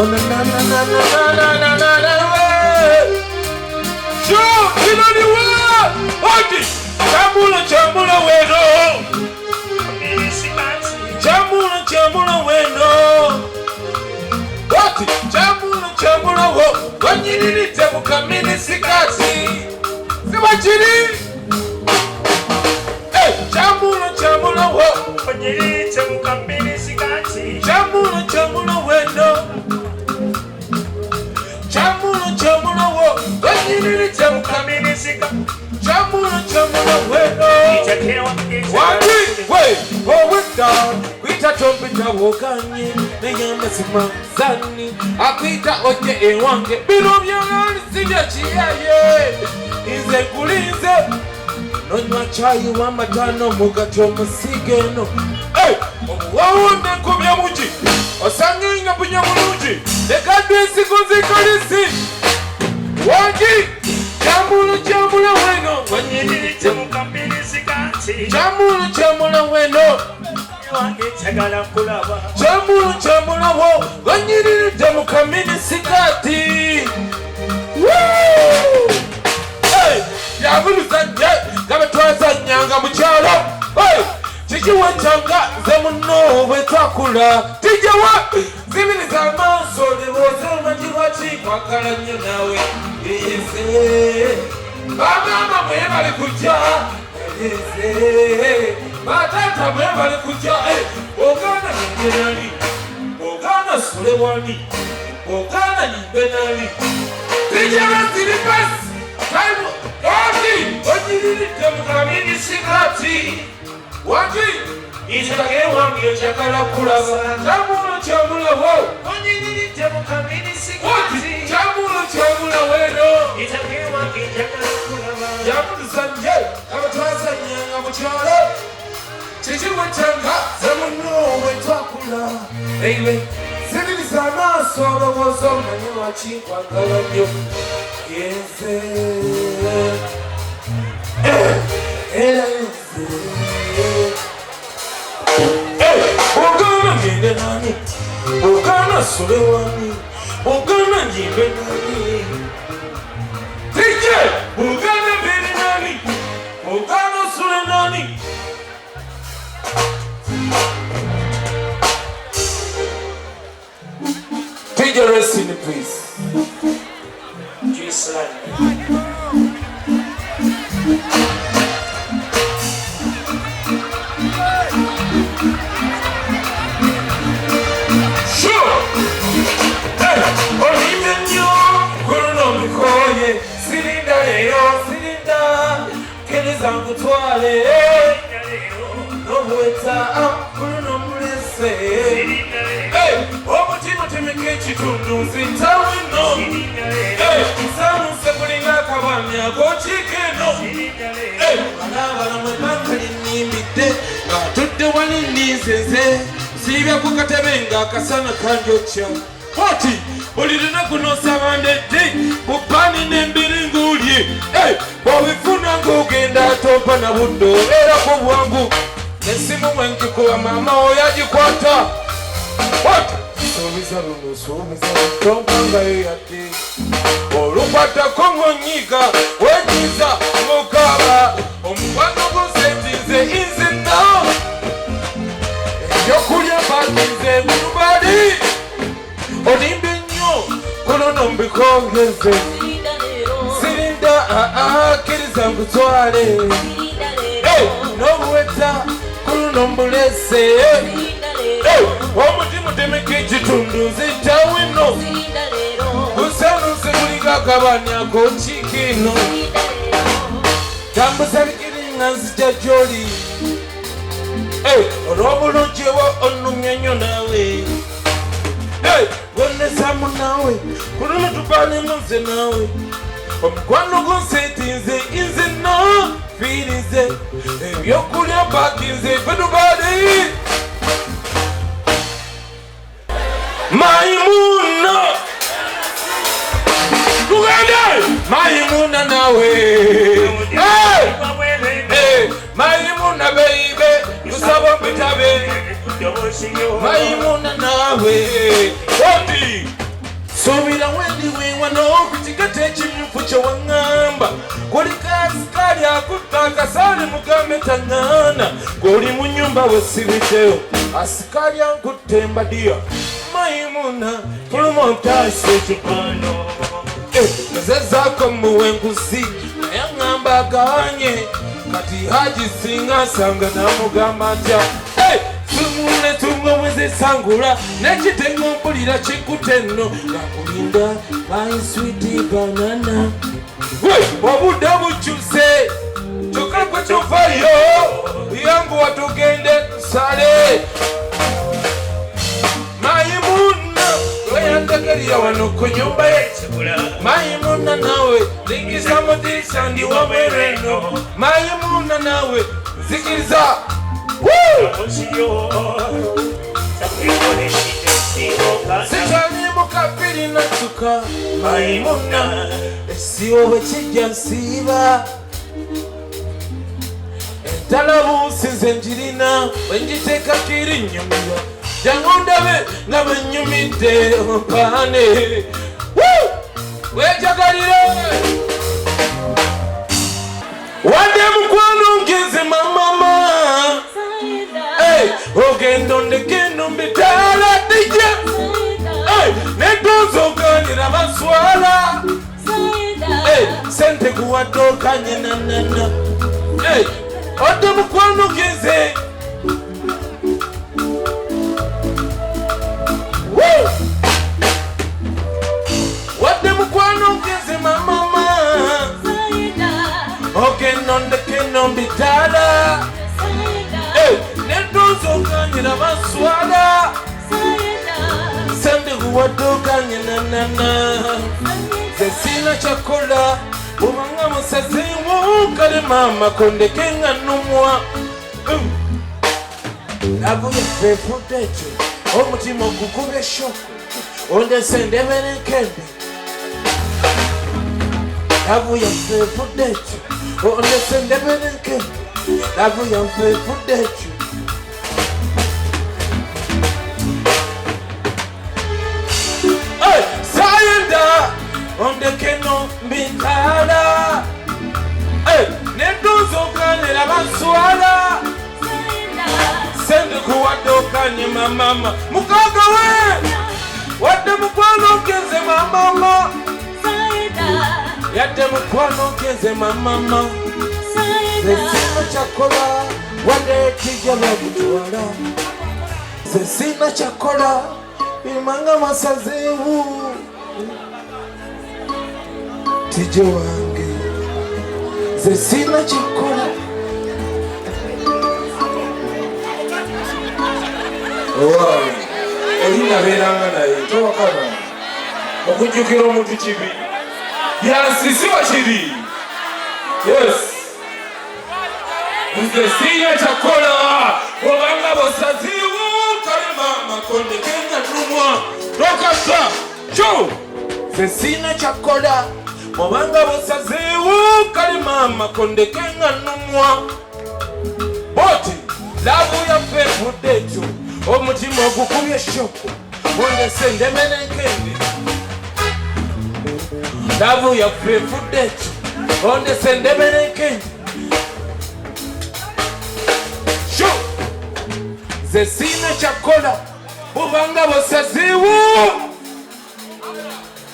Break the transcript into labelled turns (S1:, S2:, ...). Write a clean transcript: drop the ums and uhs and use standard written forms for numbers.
S1: Oh na na na na na na na na. Sure, you know the word. What is? Chamula weno. Chamula weno. What? Chamula wo. Wanyiri temukamini sikati. Siwachiri. Hey, chamula wo. Wanyiri temukamini sikati. Chamula weno. Chamula wo. Wanyiri temukamini sikati. Chamula weno. Wati we down. Kwita tompita wokanye nenyama simazani akwita oje ewange bino byangani sija chiyaye ize kulize nonywa chai wa matano mugato musigeno wawonde kubya muji osanginga bunya mulungi lekadwesi kunzikalisi wangi chamula weno wanyiri temukambiri sikati chamula weno chamula wo wanyiri temukamini sikati yabuluzanye gabatwazanyanga mukyalo kikiwa kyanga ze muno bwe twakula tijewa zibiriza amaaso lewooza omagirwaki kwagala nnyo nawe bamaama mwe bali kujja batata mwe bali kujja oganda nyenali oganda sulewani oganda nyimbenali tijala zilipasi taimu oti ojiriri temukamini sikati wati ichage wangi ochakala kulaba chamula wo ojiriri temukamini sikati chamula weno ichage wangi ochakala kulaba jambu sanje abatwazanyanga mukyalo chichiwe changa zamuno wetwakula baby sibiriza amaaso olowooza omanyi lwaki nkwagala nnyo yenze era yenze ogana ngende nani ogana sule wani ogana njimbe nani tije ogana mbere nani ogana sule nani take your rest in the peace. Jesus. Sure. Hey, Olivenyo, Kuruno Mikoye, Silinda, Kelizangu Twale, no weta, Kuruno Mulese. Hey, Timikechi tunduzi tawino Isamu sepulinga kabanya gochikeno Alabala mwepakali nimide Tutte wani nizenze Sibya kukatebenga kasana kanjocha Wati, ulirina kunosa bandete Bupani nembiringu ulye Bovifuna ngugenda topa na bundo Era kubuangu Nesimu mwenki kuwa mama oyajikwata Wati Subiza tompanga yate Olukwata kongonyiga wejiza mukaba Omukwano gusetinze inzina Yokulya batinze mulubali Onimbe nnyo kunono mbikongeze Silinda kiriza ngutwale Nobuweta kunono mbulese Omutima temeke ekitundu nzita wino Usanuse kuliga kabanya kochikino Tambuza bikiringa nzita joli Olw'obulungi wo onnumya nnyo nawe Gonnesamu nawe kunono tubalinga nze nawe Omukwano gunsetinze inze no firize Ebyokulya bakinze fedubali Maimuna Maimuna nawe Maimuna baby Yusaba pitabe Maimuna nawe Oti Subira wendi wano kuchikate chimfu chawangamba Kuli kasi kari akutaka sali mugame tangana Kuli munyumba wesibiteo asikari ankutemba dia Maimuna Pulumota sechupano Zezako muwengusi Yangamba ganye Kati haji singa sanga na mugamata Tumune tungo mweze sangura Nechitengo mpulira chikuteno Nakulinda my sweetie banana Wabuda buchuse Chokala kwa chofayo Yangu watugende sale Maimuna Wayandakaria wano kunyumba Maimuna nawe Lingiza modisa ndi wamereno Maimuna nawe Zikiriza Sechani mukapiri natuka Maimuna Esiwo wechija nsiba Entalabu sinze njirina Wenjiteka kiri nyumira Jangondabe nabenyumide mpane Wejagalire Wande mkwano ngeze mamama Ogendo ndekendo mbitala tija Nedozo ganira baswala Sente kuwadoka nyenanana Wande mkwano ngeze Wande mkwano ngeze mamama Ogendo ndekendo mbitala Nedozokanira baswala Sende kuwadoka nyenanana Sesina chakola Umanga musazimu Kale mama kondekenga numwa Lagu ya fefu dejo Omutima kukube shoko Onde sende mene kende Lagu ya fefu dejo Onde sende mene kende Lagu ya fefu dejo Onde keno mbitala Nedozo kanela baswala Sende kuwadoka nye mamama Mukaga we Wade mkwano keze mamama Yade mkwano keze mamama Zesina chakola Wade tija wabutuwala Zesina chakola Imanga masazewu Tijo wange Zesina chikola Owa Olina veranga na ye Towa kana Okujukira omuntu chibi Yasisi wa chiri Yes Zesina chakola Obanga bosaziwu Kalima makonde Kenya numwa Rokasa Cho Zesina chakola Mwanga bosazewu Kalima makonde kenga numwa Boti Labu ya fefu dejo Omutima gukubye shoko Onde sende mene kendi Labu ya fefu dejo Onde sende mene kendi Sho Zesina chakola Mwanga bosazewu